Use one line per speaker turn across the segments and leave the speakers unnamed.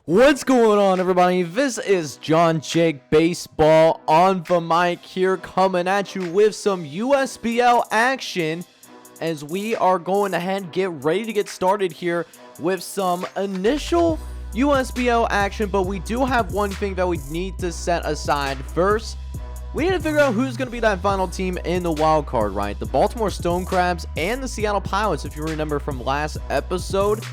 What's going on, everybody? This is JohnJake Baseball on the mic here, coming at you with some USBL action as we are going ahead and get ready to get started here with some initial USBL action. But we do have one thing that we need to set aside first. We need to figure out who's going to be that final team in the wild card, right? The Baltimore Stone Crabs and the Seattle Pilots, if you remember from last episode,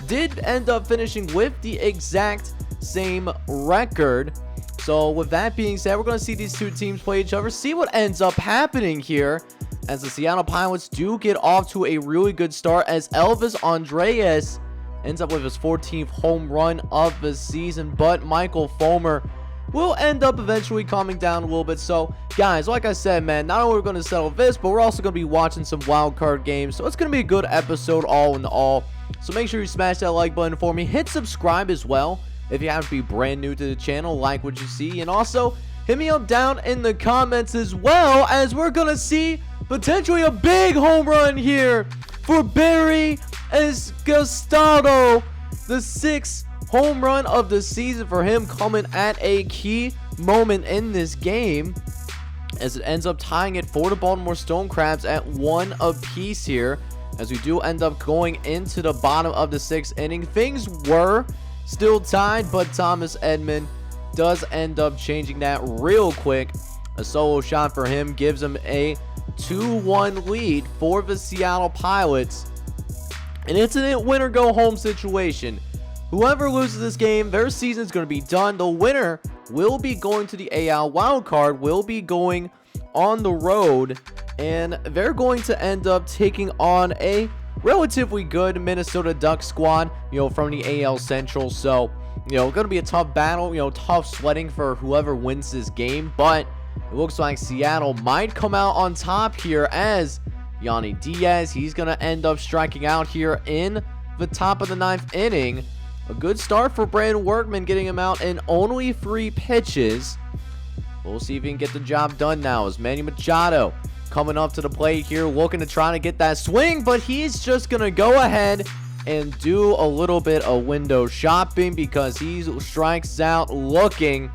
did end up finishing with the exact same record. So with that being said, we're going to see these two teams play each other, see what ends up happening here, as the Seattle Pilots do get off to a really good start, as Elvis Andreas ends up with his 14th home run of the season, but Michael Fulmer will end up eventually calming down a little bit. So guys, like I said, man, not only are we going to settle this, but we're also going to be watching some wild card games, so it's going to be a good episode all in all. So make sure you smash that like button for me. Hit subscribe as well if you happen to be brand new to the channel, like what you see, and also hit me up down in the comments as well, as we're going to see potentially a big home run here for Barry Escostado, the 6th home run of the season for him, coming at a key moment in this game, as it ends up tying it for the Baltimore Stone Crabs at 1 apiece here, as we do end up going into the bottom of the 6th inning. Things were still tied, but Thomas Edman does end up changing that real quick. A solo shot for him gives him a 2-1 lead for the Seattle Pilots, and it's a win or go home situation. Whoever loses this game, their season is going to be done. The winner will be going to the AL wildcard, will be going on the road, and they're going to end up taking on a relatively good Minnesota Ducks squad, from the AL Central. So, going to be a tough battle, tough sledding for whoever wins this game, but it looks like Seattle might come out on top here, as Yanni Diaz, he's going to end up striking out here in the top of the 9th inning. A good start for Brandon Workman, getting him out in only 3 pitches. We'll see if he can get the job done now, as Manny Machado coming up to the plate here, looking to try to get that swing, but he's just going to go ahead and do a little bit of window shopping, because he strikes out looking.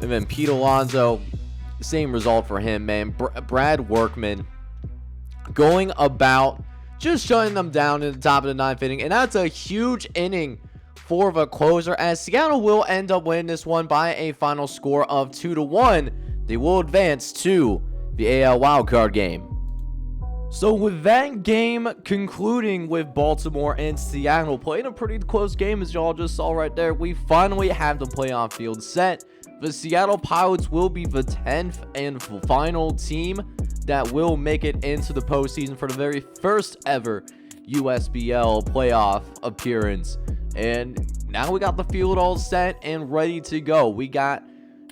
And then Pete Alonso, same result for him, man. Brad Workman going about just shutting them down in the top of the 9th inning, and that's a huge inning for the closer, as Seattle will end up winning this one by a final score of 2-1. They will advance to the AL wildcard game. So with that game concluding with Baltimore and Seattle playing a pretty close game, as y'all just saw right there, we finally have the playoff field set. The Seattle Pilots will be the 10th and final team that will make it into the postseason for the very first ever USBL playoff appearance. And now we got the field all set and ready to go. We got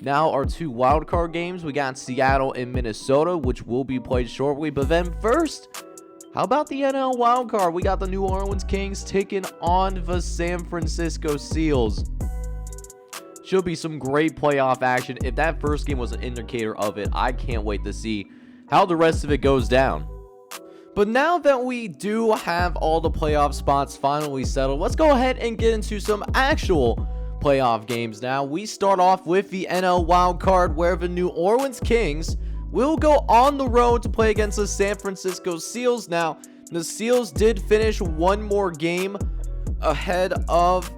now our 2 wildcard games. We got Seattle and Minnesota, which will be played shortly. But then first, how about the NL wildcard? We got the New Orleans Kings taking on the San Francisco Seals. Should be some great playoff action. If that first game was an indicator of it, I can't wait to see how the rest of it goes down. But now that we do have all the playoff spots finally settled, let's go ahead and get into some actual playoff games now. We start off with the NL wildcard, where the New Orleans Kings will go on the road to play against the San Francisco Seals. Now, the Seals did finish one more game ahead of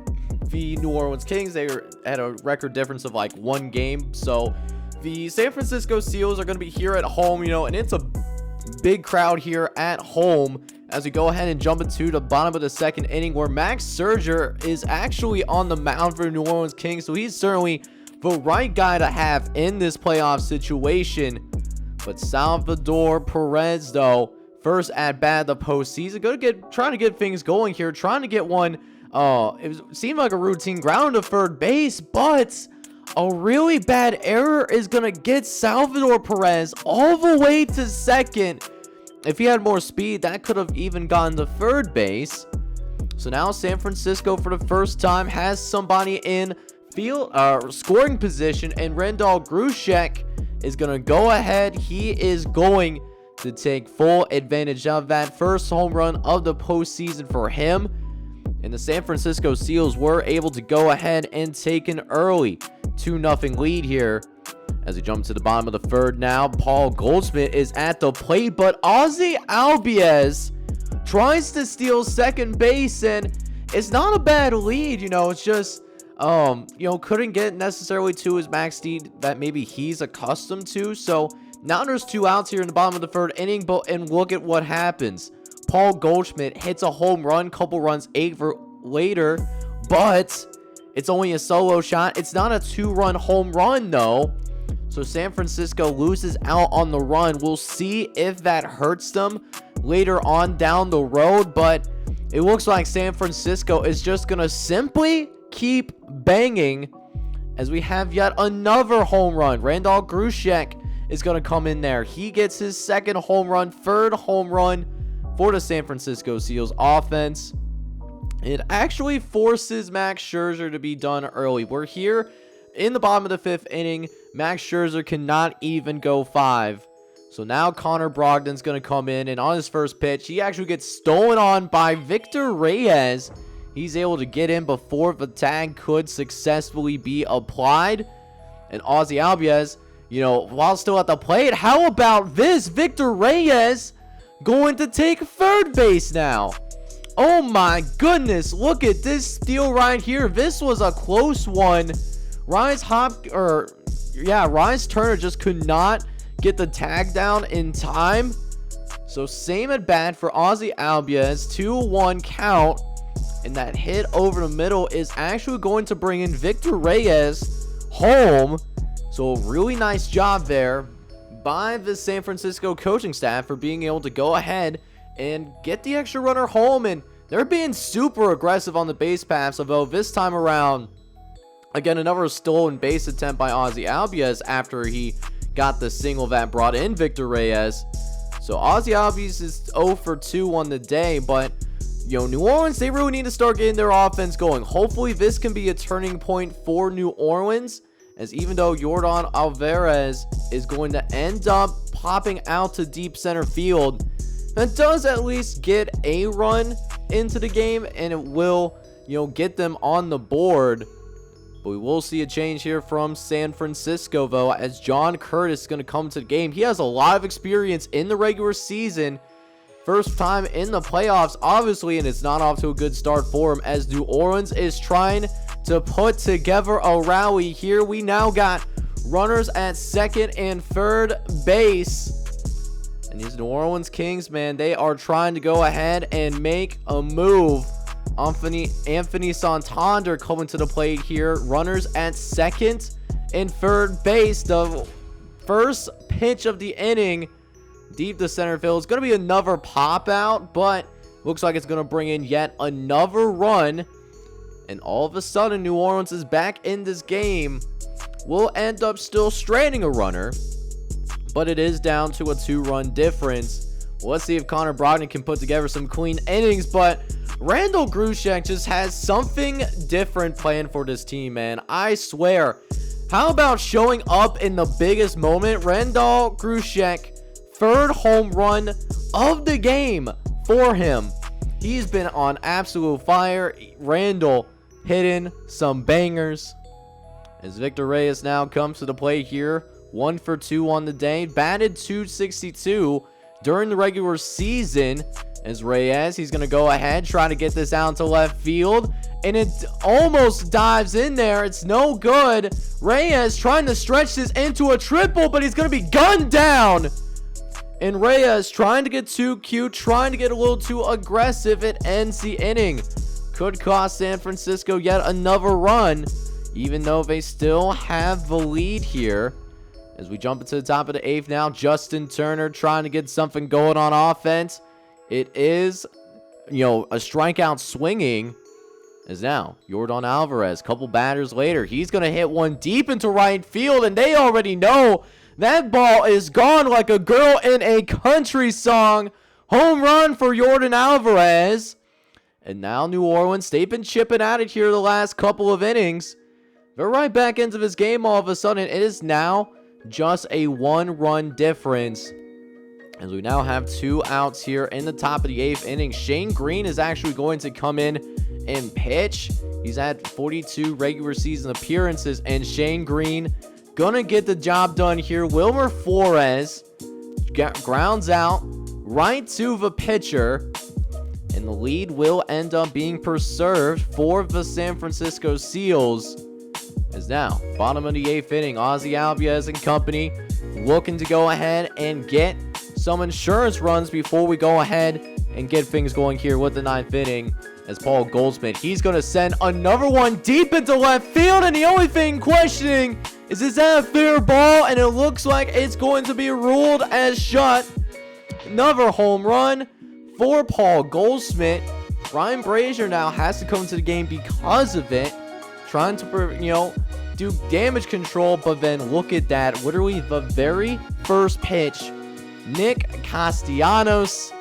the New Orleans Kings. They had a record difference of like 1 game. So the San Francisco Seals are going to be here at home, and it's a big crowd here at home, as we go ahead and jump into the bottom of the 2nd inning, where Max Scherzer is actually on the mound for the New Orleans Kings. So he's certainly the right guy to have in this playoff situation. But Salvador Perez, though, first at bat of the postseason, trying to get things going here, trying to get one. It seemed like a routine ground to third base, but a really bad error is going to get Salvador Perez all the way to 2nd. If he had more speed, that could have even gotten to 3rd base. So now San Francisco, for the first time, has somebody in scoring position, and Rendell Grushek is going to go ahead. He is going to take full advantage of that first home run of the postseason for him. and the San Francisco Seals were able to go ahead and take an early 2-0 lead here. As we jump to the bottom of the third now, Paul Goldschmidt is at the plate, but Ozzy Albies tries to steal second base, and it's not a bad lead, it's just, couldn't get necessarily to his max speed that maybe he's accustomed to. So now there's 2 outs here in the bottom of the third inning, and look at what happens. Paul Goldschmidt hits a home run, couple runs later, but it's only a solo shot. It's not a 2-run home run, though. So San Francisco loses out on the run. We'll see if that hurts them later on down the road, but it looks like San Francisco is just going to simply keep banging as we have yet another home run. Randall Grichuk is going to come in there. He gets his second home run, third home run for the San Francisco Seals offense. It actually forces Max Scherzer to be done early. We're here in the bottom of the 5th inning. Max Scherzer cannot even go 5. So now Connor Brogdon's going to come in, and on his first pitch, he actually gets stolen on by Victor Reyes. He's able to get in before the tag could successfully be applied. And Ozzy Albies, while still at the plate, how about this? Victor Reyes going to take third base now. Oh my goodness, look at this steal right here. This was a close one. Ryan Turner just could not get the tag down in time. So same at bat for Ozzy Albies, 2-1 count. And that hit over the middle is actually going to bring in Victor Reyes home. So a really nice job there by the San Francisco coaching staff for being able to go ahead and get the extra runner home. And they're being super aggressive on the base paths, although this time around, again, another stolen base attempt by Ozzy Albies after he got the single that brought in Victor Reyes. So Ozzy Albies is 0 for 2 on the day, but New Orleans, they really need to start getting their offense going. Hopefully this can be a turning point for New Orleans, as even though Yordan Alvarez is going to end up popping out to deep center field, that does at least get a run into the game, and it will get them on the board. But we will see a change here from San Francisco, though, as John Curtis is going to come to the game. He has a lot of experience in the regular season. First time in the playoffs, obviously, and it's not off to a good start for him, as New Orleans is trying to put together a rally here. We now got runners at second and third base. And these New Orleans Kings, man, they are trying to go ahead and make a move. Anthony Santander coming to the plate here. Runners at second and third base. The first pitch of the inning, deep to center field. It's going to be another pop out, but looks like it's going to bring in yet another run. And all of a sudden, New Orleans is back in this game. We'll end up still stranding a runner, but it is down to a 2-run difference. Well, let's see if Connor Brogdon can put together some clean innings, but Randall Grichuk just has something different planned for this team, man. I swear. How about showing up in the biggest moment? Randall Grichuk, third home run of the game for him. He's been on absolute fire. Randall hitting some bangers. As Victor Reyes now comes to the plate here. 1 for 2 on the day. Batted .262 during the regular season. As Reyes, he's going to go ahead, try to get this out to left field. And it almost dives in there. It's no good. Reyes trying to stretch this into a triple, but he's going to be gunned down. And Reyes trying to get too cute, trying to get a little too aggressive. It ends the inning. Could cost San Francisco yet another run, even though they still have the lead here. As we jump into the top of the 8th now, Justin Turner trying to get something going on offense. It is, a strikeout swinging. As now, Yordan Alvarez, couple batters later, he's going to hit one deep into right field, and they already know that ball is gone like a girl in a country song. Home run for Yordan Alvarez. And now New Orleans, they've been chipping at it here the last couple of innings. They're right back into this game all of a sudden. It is now just a 1-run difference. As we now have 2 outs here in the top of the 8th inning. Shane Green is actually going to come in in pitch. He's had 42 regular season appearances, and Shane Green gonna get the job done here. Wilmer Flores grounds out right to the pitcher, and the lead will end up being preserved for the San Francisco Seals. As now, bottom of the 8th inning, Ozzy Albies and company looking to go ahead and get some insurance runs before we go ahead and get things going here with the 9th inning. As Paul Goldschmidt, he's going to send another one deep into left field, and the only thing questioning is that a fair ball? And it looks like it's going to be ruled as shut. Another home run for Paul Goldschmidt. Ryan Brazier now has to come to the game because of it, trying to, do damage control. But then look at that, literally the very first pitch, Nick Castellanos,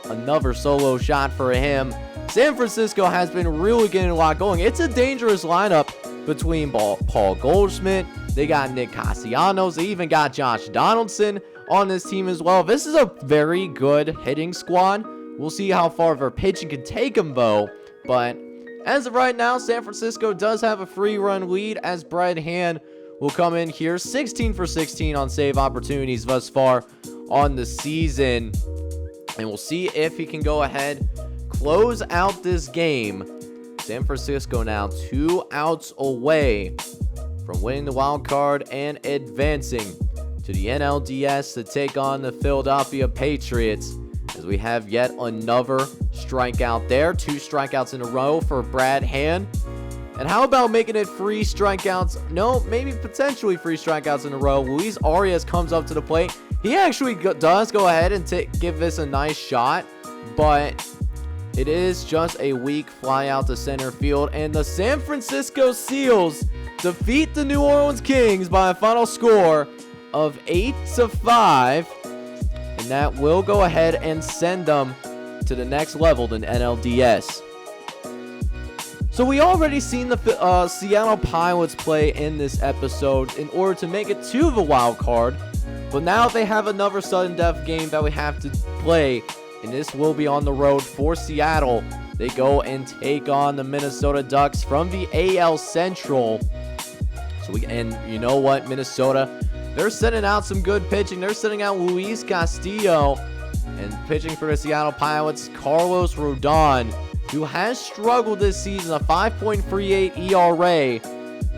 another solo shot for him. San Francisco has been really getting a lot going. It's a dangerous lineup between Paul Goldschmidt. They got Nick Castellanos. They even got Josh Donaldson on this team as well. This is a very good hitting squad. We'll see how far their pitching can take them, though. But as of right now, San Francisco does have a 3-run lead as Brad Hand will come in here 16 for 16 on save opportunities thus far on the season. And we'll see if he can go ahead, close out this game. San Francisco now 2 outs away from winning the wild card and advancing to the NLDS to take on the Philadelphia Patriots, as we have yet another strikeout there. 2 strikeouts in a row for Brad Hand. And how about making it 3 strikeouts? No, maybe potentially 3 strikeouts in a row. Luis Arias comes up to the plate. He actually does go ahead and give this a nice shot, but it is just a weak fly out to center field. And the San Francisco Seals defeat the New Orleans Kings by a final score of 8-5. And that will go ahead and send them to the next level than NLDS. So we already seen the Seattle Pilots play in this episode in order to make it to the wild card. But now they have another sudden death game that we have to play, and this will be on the road for Seattle. They go and take on the Minnesota Ducks from the AL Central. And you know what, Minnesota, they're sending out some good pitching. They're sending out Luis Castillo, and pitching for the Seattle Pilots, Carlos Rodon, who has struggled this season, a 5.38 ERA,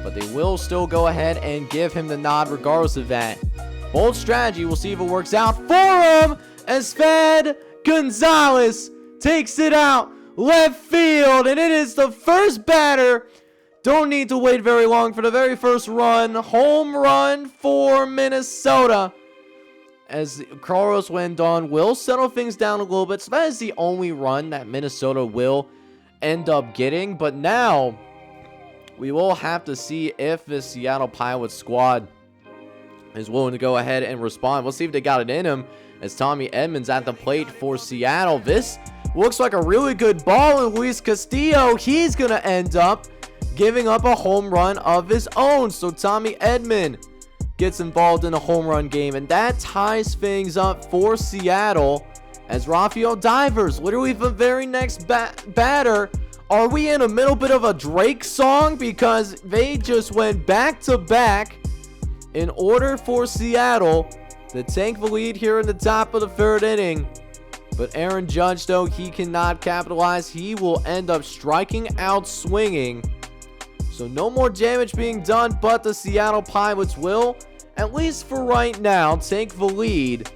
but they will still go ahead and give him the nod regardless of that. Bold strategy. We'll see if it works out for him as Fed Gonzalez takes it out left field, and it is the first batter. Don't need to wait very long for the very first run. Home run for Minnesota, as Carlos Rodon will settle things down a little bit. So that is the only run that Minnesota will end up getting. But now we will have to see if the Seattle Pilots squad is willing to go ahead and respond. We'll see if they got it in him, as Tommy Edmonds at the plate for Seattle. This looks like a really good ball, and Luis Castillo, he's going to end up giving up a home run of his own. So Tommy Edman gets involved in a home run game, and that ties things up for Seattle, as Rafael Divers, literally the very next batter. Are we in a middle bit of a Drake song? Because they just went back to back in order for Seattle to take the lead here in the top of the 3rd inning. But Aaron Judge, though, he cannot capitalize. He will end up striking out swinging. So no more damage being done, but the Seattle Pilots will, at least for right now, take the lead.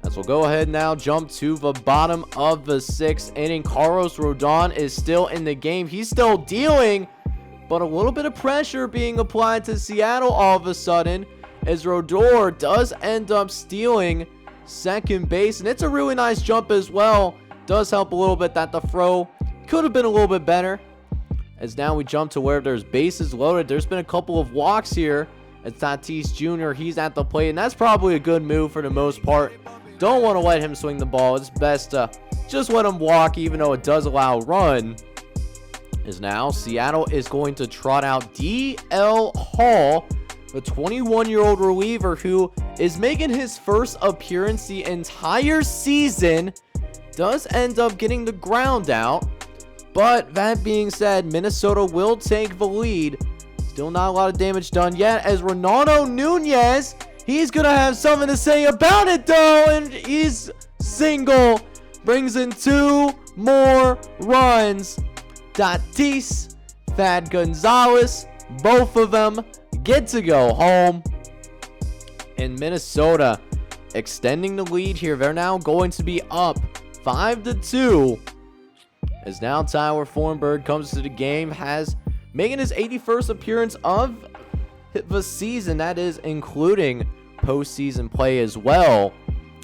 As we'll go ahead now, jump to the bottom of the 6th inning. Carlos Rodon is still in the game. He's still dealing, but a little bit of pressure being applied to Seattle all of a sudden, as Rodor does end up stealing second base. And it's a really nice jump as well. Does help a little bit that the throw could have been a little bit better. As now we jump to where there's bases loaded. There's been a couple of walks here. It's Tatis Jr. He's at the plate, and that's probably a good move for the most part. Don't want to let him swing the ball. It's best to just let him walk, even though it does allow a run. As now Seattle is going to trot out D.L. Hall, the 21-year-old reliever who is making his first appearance the entire season. Does end up getting the ground out, But that being said, Minnesota will take the lead. Still not a lot of damage done yet, as Ronaldo Nunez, he's going to have something to say about it, though. And he's single. Brings in 2 more runs. Tatis, Thad Gonzalez, both of them get to go home. And Minnesota extending the lead here. They're now going to be up 5-2. As now Tyler Thornburg comes to the game, making his 81st appearance of the season. That is including postseason play as well.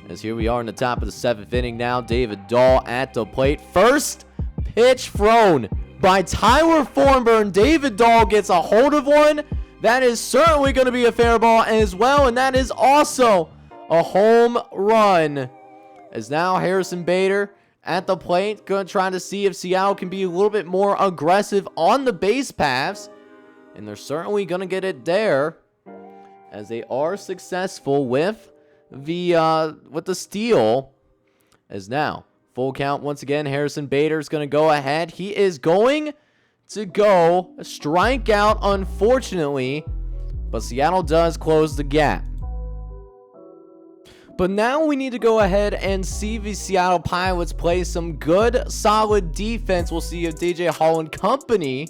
As here we are in the top of the 7th inning now. David Dahl at the plate. First pitch thrown by Tyler Thornburg. David Dahl gets a hold of one. That is certainly going to be a fair ball as well. And that is also a home run. As now Harrison Bader at the plate, trying to see if Seattle can be a little bit more aggressive on the base paths. And they're certainly going to get it there, as they are successful with the steal. As now, full count once again. Harrison Bader is going to go ahead. He is going to go strike out, unfortunately. But Seattle does close the gap. But now we need to go ahead and see the Seattle Pilots play some good, solid defense. We'll see if DJ Hall and company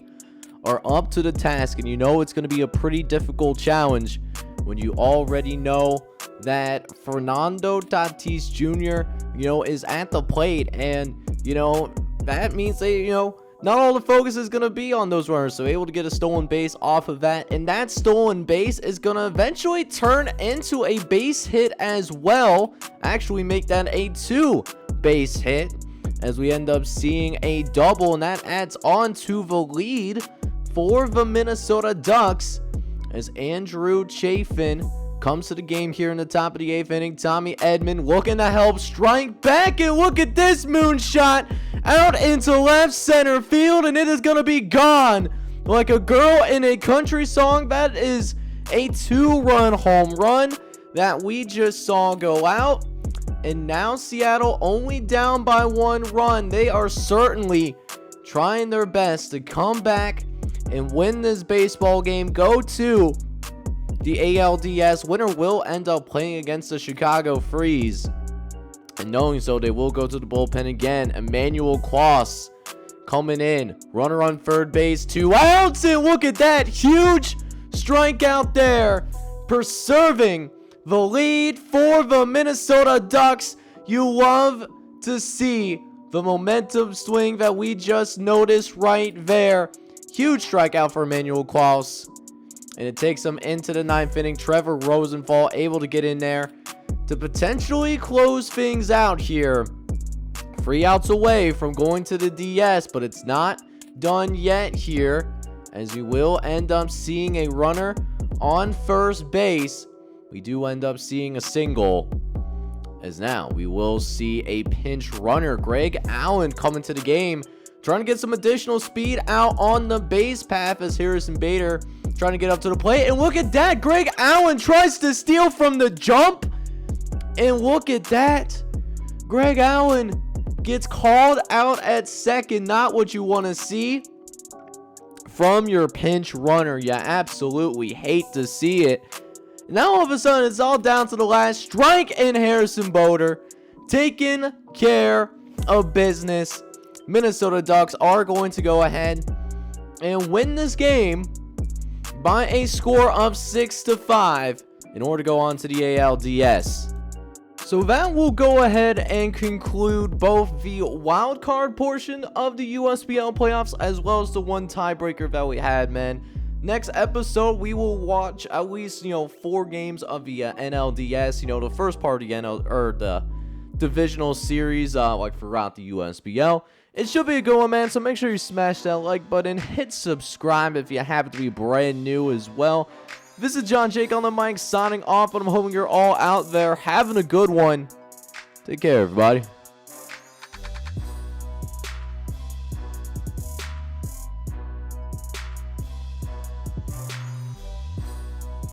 are up to the task. And you know it's going to be a pretty difficult challenge when you already know that Fernando Tatis Jr., is at the plate. And, that means they, not all the focus is going to be on those runners. So able to get a stolen base off of that. And that stolen base is going to eventually turn into a base hit as well. Actually make that a 2 base hit, as we end up seeing a double. And that adds on to the lead for the Minnesota Ducks, as Andrew Chafin comes to the game here in the top of the 8th inning. Tommy Edman looking to help strike back, and look at this moonshot out into left center field, and it is going to be gone like a girl in a country song. That is a 2-run home run that we just saw go out. And now Seattle only down by 1 run. They are certainly trying their best to come back and win this baseball game. Go to the ALDS. Winner will end up playing against the Chicago Freeze. And knowing so, they will go to the bullpen again. Emmanuel Klaus coming in. Runner on third base. 2 outs. And look at that. Huge strikeout there. Preserving the lead for the Minnesota Ducks. You love to see the momentum swing that we just noticed right there. Huge strikeout for Emmanuel Klaus. And it takes them into the 9th inning. Trevor Rosenthal able to get in there to potentially close things out here. 3 outs away from going to the DS, but it's not done yet here, as you will end up seeing a runner on first base. We do end up seeing a single, as now we will see a pinch runner. Greg Allen coming to the game, trying to get some additional speed out on the base path, as Harrison Bader trying to get up to the plate. And look at that. Greg Allen tries to steal from the jump. And look at that. Greg Allen gets called out at second. Not what you want to see from your pinch runner. You absolutely hate to see it. Now all of a sudden it's all down to the last strike, and Harrison Bader taking care of business. Minnesota Ducks are going to go ahead and win this game by a score of 6-5 in order to go on to the ALDS. So that will go ahead and conclude both the wild card portion of the USBL playoffs as well as the one tiebreaker that we had, man. Next episode, we will watch at least, 4 games of the NLDS, the first part of the divisional series, like throughout the USBL. It should be a good one, man, so make sure you smash that like button, hit subscribe if you happen to be brand new as well. This is JohnJake on the mic signing off, but I'm hoping you're all out there having a good one. Take care, everybody.